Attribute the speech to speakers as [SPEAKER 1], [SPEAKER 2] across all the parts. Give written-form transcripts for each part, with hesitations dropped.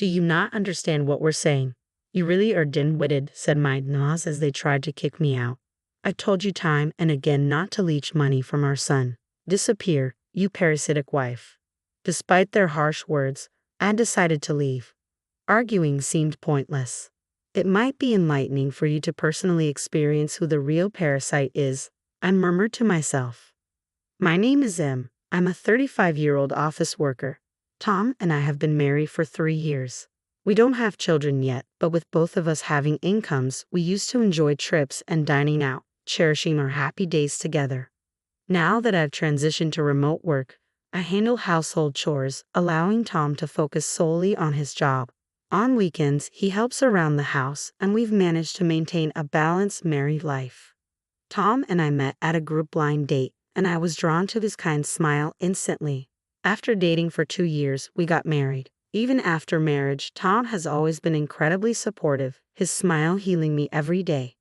[SPEAKER 1] Do you not understand what we're saying? You really are dim-witted, said my in-laws as they tried to kick me out. I told you time and again not to leech money from our son. Disappear, you parasitic wife. Despite their harsh words, I decided to leave. Arguing seemed pointless. It might be enlightening for you to personally experience who the real parasite is, I murmured to myself. My name is M. I'm a 35-year-old office worker. Tom and I have been married for 3 years. We don't have children yet, but with both of us having incomes, we used to enjoy trips and dining out, cherishing our happy days together. Now that I've transitioned to remote work, I handle household chores, allowing Tom to focus solely on his job. On weekends, he helps around the house, and we've managed to maintain a balanced married life. Tom and I met at a group blind date, and I was drawn to his kind smile instantly. After dating for 2 years, we got married. Even after marriage, Tom has always been incredibly supportive, his smile healing me every day.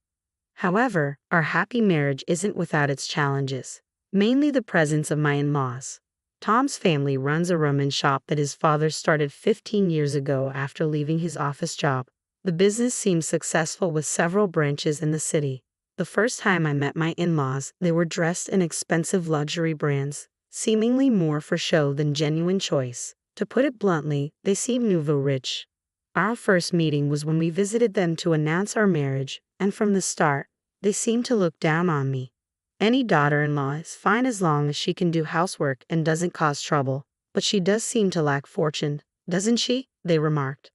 [SPEAKER 1] However, our happy marriage isn't without its challenges, mainly the presence of my in-laws. Tom's family runs a ramen shop that his father started 15 years ago after leaving his office job. The business seems successful with several branches in the city. The first time I met my in-laws, they were dressed in expensive luxury brands, seemingly more for show than genuine choice. To put it bluntly, they seemed nouveau rich. Our first meeting was when we visited them to announce our marriage, and from the start, they seemed to look down on me. Any daughter-in-law is fine as long as she can do housework and doesn't cause trouble, but she does seem to lack fortune, doesn't she? They remarked.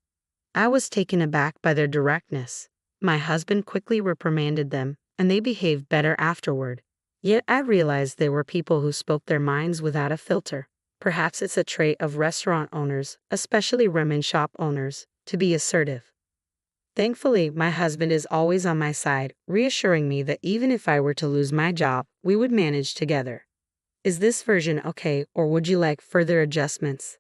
[SPEAKER 1] I was taken aback by their directness. My husband quickly reprimanded them, and they behaved better afterward. Yet I realized they were people who spoke their minds without a filter. Perhaps it's a trait of restaurant owners, especially ramen shop owners, to be assertive. Thankfully, my husband is always on my side, reassuring me that even if I were to lose my job, we would manage together. Is this version okay, or would you like further adjustments?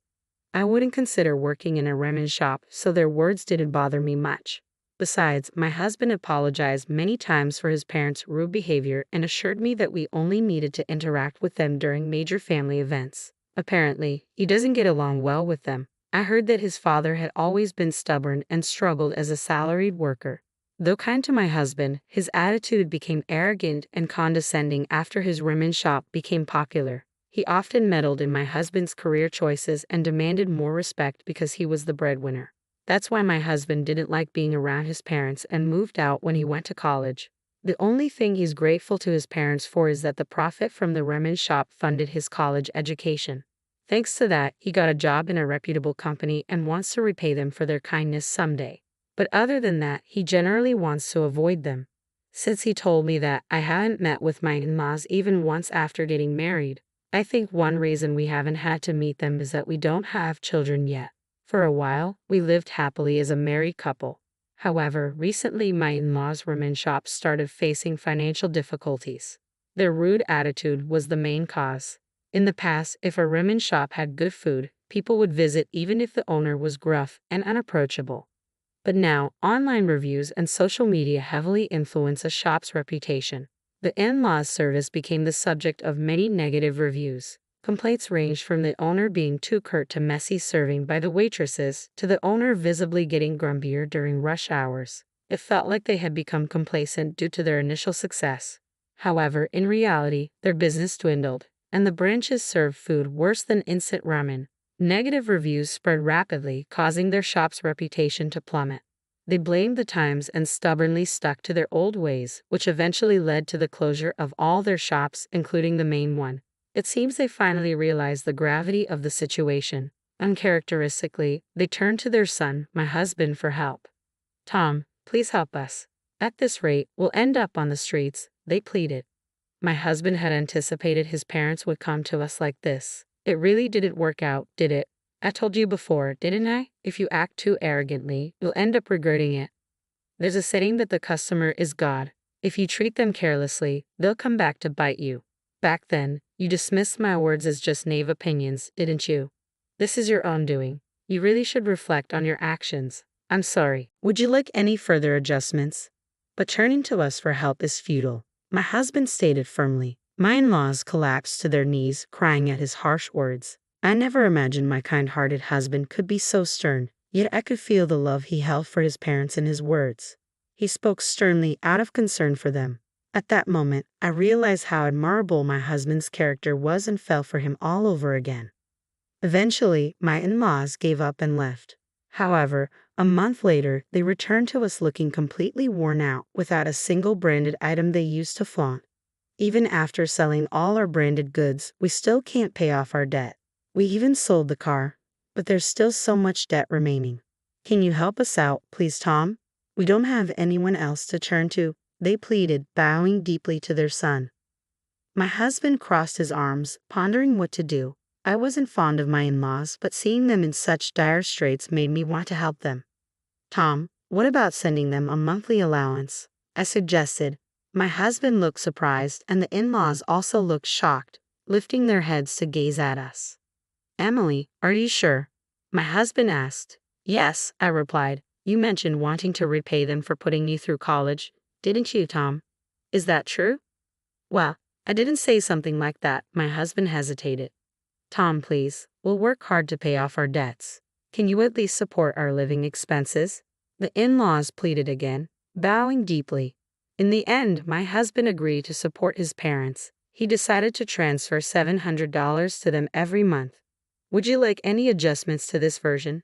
[SPEAKER 1] I wouldn't consider working in a ramen shop, so their words didn't bother me much. Besides, my husband apologized many times for his parents' rude behavior and assured me that we only needed to interact with them during major family events. Apparently, he doesn't get along well with them. I heard that his father had always been stubborn and struggled as a salaried worker. Though kind to my husband, his attitude became arrogant and condescending after his ramen shop became popular. He often meddled in my husband's career choices and demanded more respect because he was the breadwinner. That's why my husband didn't like being around his parents and moved out when he went to college. The only thing he's grateful to his parents for is that the profit from the ramen shop funded his college education. Thanks to that, he got a job in a reputable company and wants to repay them for their kindness someday. But other than that, he generally wants to avoid them. Since he told me that I haven't met with my in-laws even once after getting married, I think one reason we haven't had to meet them is that we don't have children yet. For a while, we lived happily as a married couple. However, recently my in-laws' ramen shop started facing financial difficulties. Their rude attitude was the main cause. In the past, if a ramen shop had good food, people would visit even if the owner was gruff and unapproachable. But now, online reviews and social media heavily influence a shop's reputation. The in-laws service became the subject of many negative reviews. Complaints ranged from the owner being too curt to messy serving by the waitresses, to the owner visibly getting grumpier during rush hours. It felt like they had become complacent due to their initial success. However, in reality, their business dwindled, and the branches served food worse than instant ramen. Negative reviews spread rapidly, causing their shop's reputation to plummet. They blamed the times and stubbornly stuck to their old ways, which eventually led to the closure of all their shops, including the main one. It seems they finally realized the gravity of the situation. Uncharacteristically, they turned to their son, my husband, for help. Tom, please help us. At this rate, we'll end up on the streets, they pleaded. My husband had anticipated his parents would come to us like this. It really didn't work out, did it? I told you before, didn't I? If you act too arrogantly, you'll end up regretting it. There's a saying that the customer is God. If you treat them carelessly, they'll come back to bite you. Back then, you dismissed my words as just naive opinions, didn't you? This is your own doing. You really should reflect on your actions. I'm sorry. Would you like any further adjustments? But turning to us for help is futile. My husband stated firmly. My in-laws collapsed to their knees, crying at his harsh words. I never imagined my kind-hearted husband could be so stern. Yet I could feel the love he held for his parents in his words. He spoke sternly out of concern for them. At that moment, I realized how admirable my husband's character was and fell for him all over again. Eventually, my in-laws gave up and left. However, a month later, they returned to us looking completely worn out, without a single branded item they used to flaunt. Even after selling all our branded goods, we still can't pay off our debt. We even sold the car, but there's still so much debt remaining. Can you help us out, please, Tom? We don't have anyone else to turn to, they pleaded, bowing deeply to their son. My husband crossed his arms, pondering what to do. I wasn't fond of my in-laws, but seeing them in such dire straits made me want to help them. Tom, what about sending them a monthly allowance? I suggested. My husband looked surprised, and the in-laws also looked shocked, lifting their heads to gaze at us. Emily, are you sure? My husband asked. Yes, I replied. You mentioned wanting to repay them for putting you through college, didn't you, Tom? Is that true? Well, I didn't say something like that. My husband hesitated. Tom, please, we'll work hard to pay off our debts. Can you at least support our living expenses? The in-laws pleaded again, bowing deeply. In the end, my husband agreed to support his parents. He decided to transfer $700 to them every month. Would you like any adjustments to this version?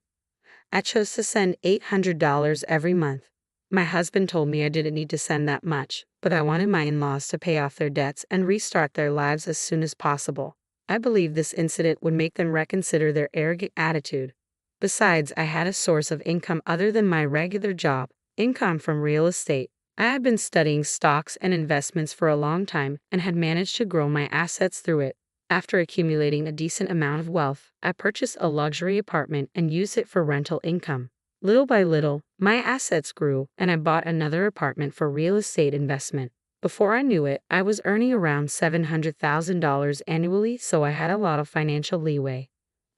[SPEAKER 1] I chose to send $800 every month. My husband told me I didn't need to send that much, but I wanted my in-laws to pay off their debts and restart their lives as soon as possible. I believe this incident would make them reconsider their arrogant attitude. Besides, I had a source of income other than my regular job, income from real estate. I had been studying stocks and investments for a long time and had managed to grow my assets through it. After accumulating a decent amount of wealth, I purchased a luxury apartment and used it for rental income. Little by little, my assets grew, and I bought another apartment for real estate investment. Before I knew it, I was earning around $700,000 annually, so I had a lot of financial leeway.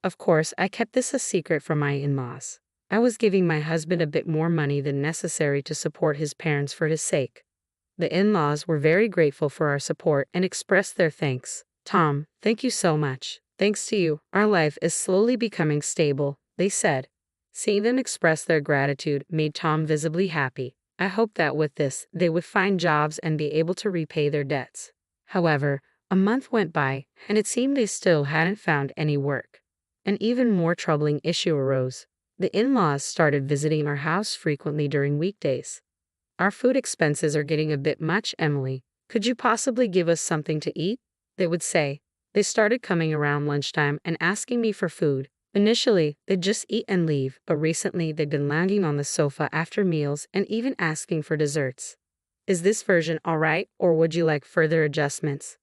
[SPEAKER 1] Of course, I kept this a secret from my in-laws. I was giving my husband a bit more money than necessary to support his parents for his sake. The in-laws were very grateful for our support and expressed their thanks. Tom, thank you so much. Thanks to you, our life is slowly becoming stable, they said. Seeing them express their gratitude made Tom visibly happy. I hoped that with this, they would find jobs and be able to repay their debts. However, a month went by, and it seemed they still hadn't found any work. An even more troubling issue arose. The in-laws started visiting our house frequently during weekdays. Our food expenses are getting a bit much, Emily. Could you possibly give us something to eat? They would say. They started coming around lunchtime and asking me for food. Initially, they'd just eat and leave, but recently they'd been lounging on the sofa after meals and even asking for desserts. Is this version alright, or would you like further adjustments?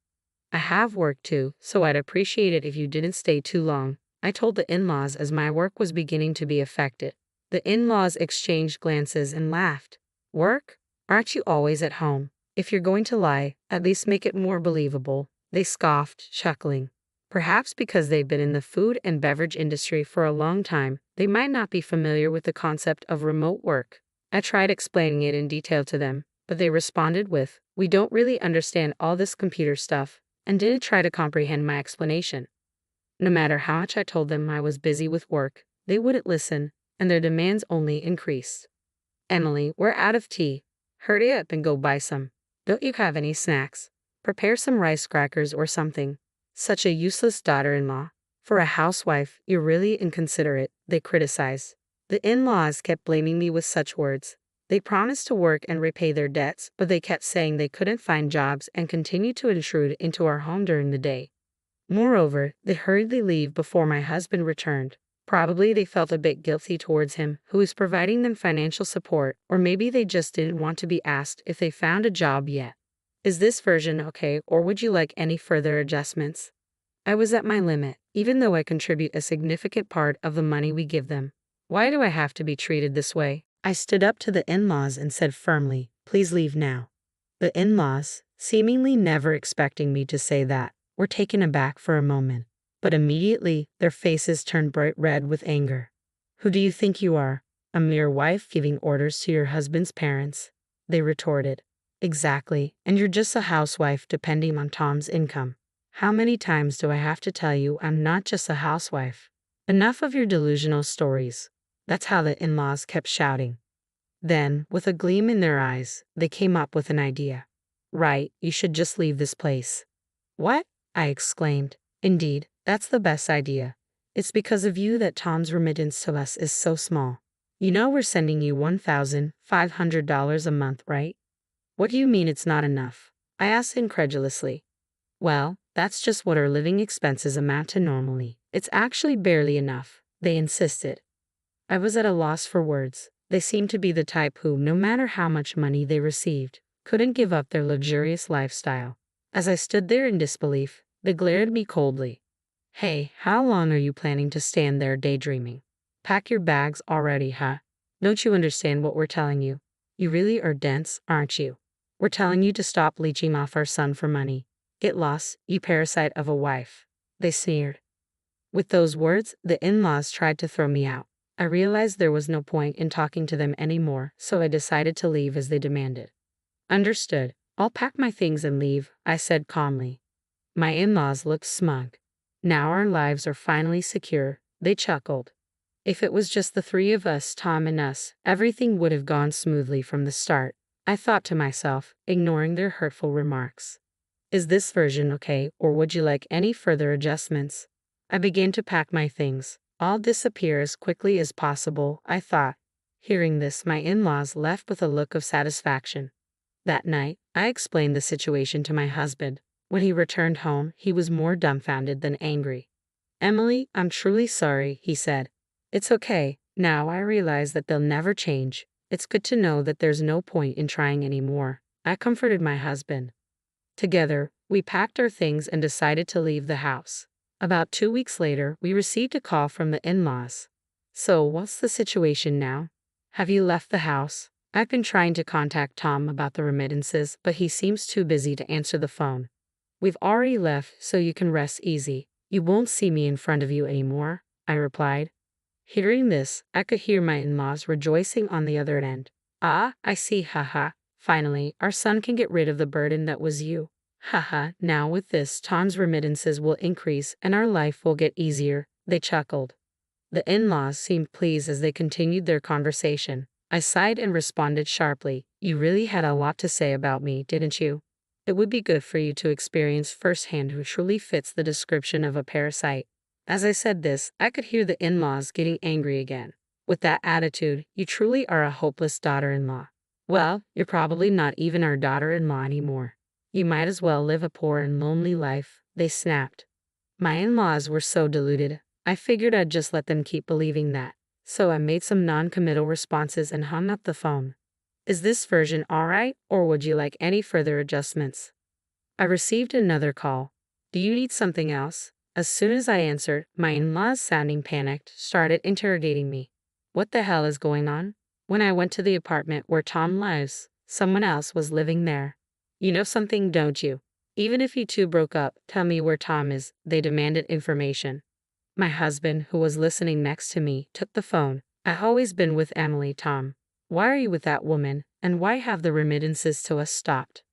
[SPEAKER 1] I have work too, so I'd appreciate it if you didn't stay too long, I told the in-laws as my work was beginning to be affected. The in-laws exchanged glances and laughed. Work? Aren't you always at home? If you're going to lie, at least make it more believable, they scoffed, chuckling. Perhaps because they've been in the food and beverage industry for a long time, they might not be familiar with the concept of remote work. I tried explaining it in detail to them, but they responded with, "We don't really understand all this computer stuff," and didn't try to comprehend my explanation. No matter how much I told them I was busy with work, they wouldn't listen, and their demands only increased. Emily, we're out of tea. Hurry up and go buy some. Don't you have any snacks? Prepare some rice crackers or something. Such a useless daughter-in-law. For a housewife, you're really inconsiderate, they criticized. The in-laws kept blaming me with such words. They promised to work and repay their debts, but they kept saying they couldn't find jobs and continued to intrude into our home during the day. Moreover, they hurriedly leave before my husband returned. Probably they felt a bit guilty towards him, who was providing them financial support, or maybe they just didn't want to be asked if they found a job yet. Is this version okay, or would you like any further adjustments? I was at my limit, even though I contribute a significant part of the money we give them. Why do I have to be treated this way? I stood up to the in-laws and said firmly, "Please leave now." The in-laws, seemingly never expecting me to say that, were taken aback for a moment, but immediately their faces turned bright red with anger. "Who do you think you are? A mere wife giving orders to your husband's parents?" they retorted. "Exactly, and you're just a housewife depending on Tom's income. How many times do I have to tell you I'm not just a housewife? Enough of your delusional stories. That's how the in-laws kept shouting. Then, with a gleam in their eyes, they came up with an idea. Right, you should just leave this place. What? I exclaimed. Indeed, that's the best idea. It's because of you that Tom's remittance to us is so small. You know we're sending you $1,500 a month, right? What do you mean it's not enough? I asked incredulously. Well, that's just what our living expenses amount to normally. It's actually barely enough, they insisted. I was at a loss for words. They seemed to be the type who, no matter how much money they received, couldn't give up their luxurious lifestyle. As I stood there in disbelief, they glared at me coldly. Hey, how long are you planning to stand there daydreaming? Pack your bags already, huh? Don't you understand what we're telling you? You really are dense, aren't you? We're telling you to stop leeching off our son for money. Get lost, you parasite of a wife. They sneered. With those words, the in-laws tried to throw me out. I realized there was no point in talking to them anymore, so I decided to leave as they demanded. Understood. I'll pack my things and leave, I said calmly. My in-laws looked smug. Now our lives are finally secure, they chuckled. If it was just the three of us, Tom and us, everything would have gone smoothly from the start, I thought to myself, ignoring their hurtful remarks. Is this version okay, or would you like any further adjustments? I began to pack my things. I'll disappear as quickly as possible, I thought. Hearing this, my in-laws left with a look of satisfaction. That night, I explained the situation to my husband. When he returned home, he was more dumbfounded than angry. Emily, I'm truly sorry, he said. It's okay. Now I realize that they'll never change. It's good to know that there's no point in trying anymore. I comforted my husband. Together, we packed our things and decided to leave the house. About 2 weeks later, we received a call from the in-laws. So, what's the situation now? Have you left the house? I've been trying to contact Tom about the remittances, but he seems too busy to answer the phone. We've already left, so you can rest easy. You won't see me in front of you anymore, I replied. Hearing this, I could hear my in-laws rejoicing on the other end. Ah, I see, haha. Finally, our son can get rid of the burden that was you. Haha, now with this, Tom's remittances will increase and our life will get easier, they chuckled. The in-laws seemed pleased as they continued their conversation. I sighed and responded sharply. You really had a lot to say about me, didn't you? It would be good for you to experience firsthand who truly fits the description of a parasite. As I said this, I could hear the in-laws getting angry again. With that attitude, you truly are a hopeless daughter-in-law. Well, you're probably not even our daughter-in-law anymore. You might as well live a poor and lonely life, they snapped. My in-laws were so deluded, I figured I'd just let them keep believing that. So I made some non-committal responses and hung up the phone. Is this version alright, or would you like any further adjustments? I received another call. Do you need something else? As soon as I answered, my in-laws, sounding panicked, started interrogating me. What the hell is going on? When I went to the apartment where Tom lives, someone else was living there. You know something, don't you? Even if you two broke up, tell me where Tom is, they demanded information. My husband, who was listening next to me, took the phone. I've always been with Emily, Tom. Why are you with that woman, and why have the remittances to us stopped?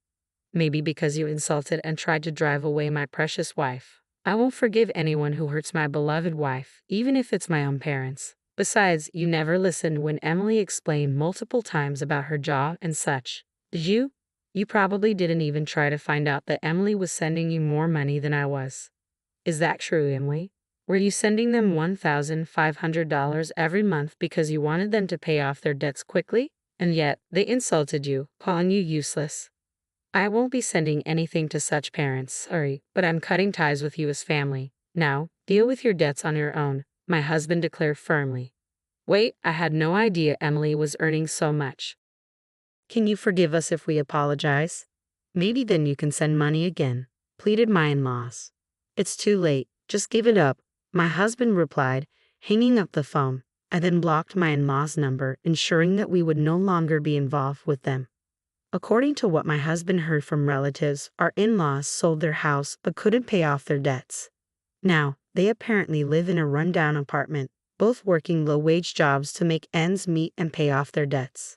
[SPEAKER 1] Maybe because you insulted and tried to drive away my precious wife. I won't forgive anyone who hurts my beloved wife, even if it's my own parents. Besides, you never listened when Emily explained multiple times about her job and such. Did you? You probably didn't even try to find out that Emily was sending you more money than I was. Is that true, Emily? Were you sending them $1,500 every month because you wanted them to pay off their debts quickly? And yet, they insulted you, calling you useless. I won't be sending anything to such parents, sorry, but I'm cutting ties with you as family. Now, deal with your debts on your own, my husband declared firmly. Wait, I had no idea Emily was earning so much. Can you forgive us if we apologize? Maybe then you can send money again, pleaded my in-laws. It's too late, just give it up, my husband replied, hanging up the phone. I then blocked my in-laws' number, ensuring that we would no longer be involved with them. According to what my husband heard from relatives, our in-laws sold their house but couldn't pay off their debts. Now, they apparently live in a rundown apartment, both working low-wage jobs to make ends meet and pay off their debts.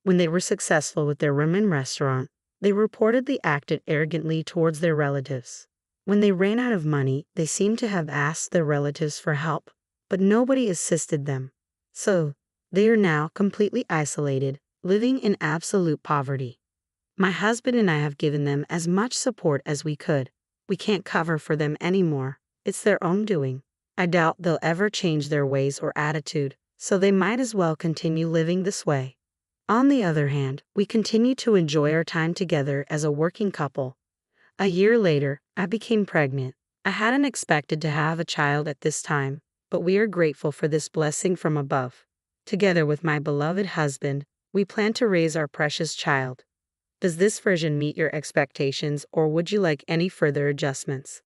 [SPEAKER 1] When they were successful with their ramen restaurant, they reportedly acted arrogantly towards their relatives. When they ran out of money, they seemed to have asked their relatives for help, but nobody assisted them. So, they are now completely isolated, living in absolute poverty. My husband and I have given them as much support as we could. We can't cover for them anymore. It's their own doing. I doubt they'll ever change their ways or attitude, so they might as well continue living this way. On the other hand, we continue to enjoy our time together as a working couple. A year later, I became pregnant. I hadn't expected to have a child at this time, but we are grateful for this blessing from above. Together with my beloved husband, we plan to raise our precious child. Does this version meet your expectations, or would you like any further adjustments?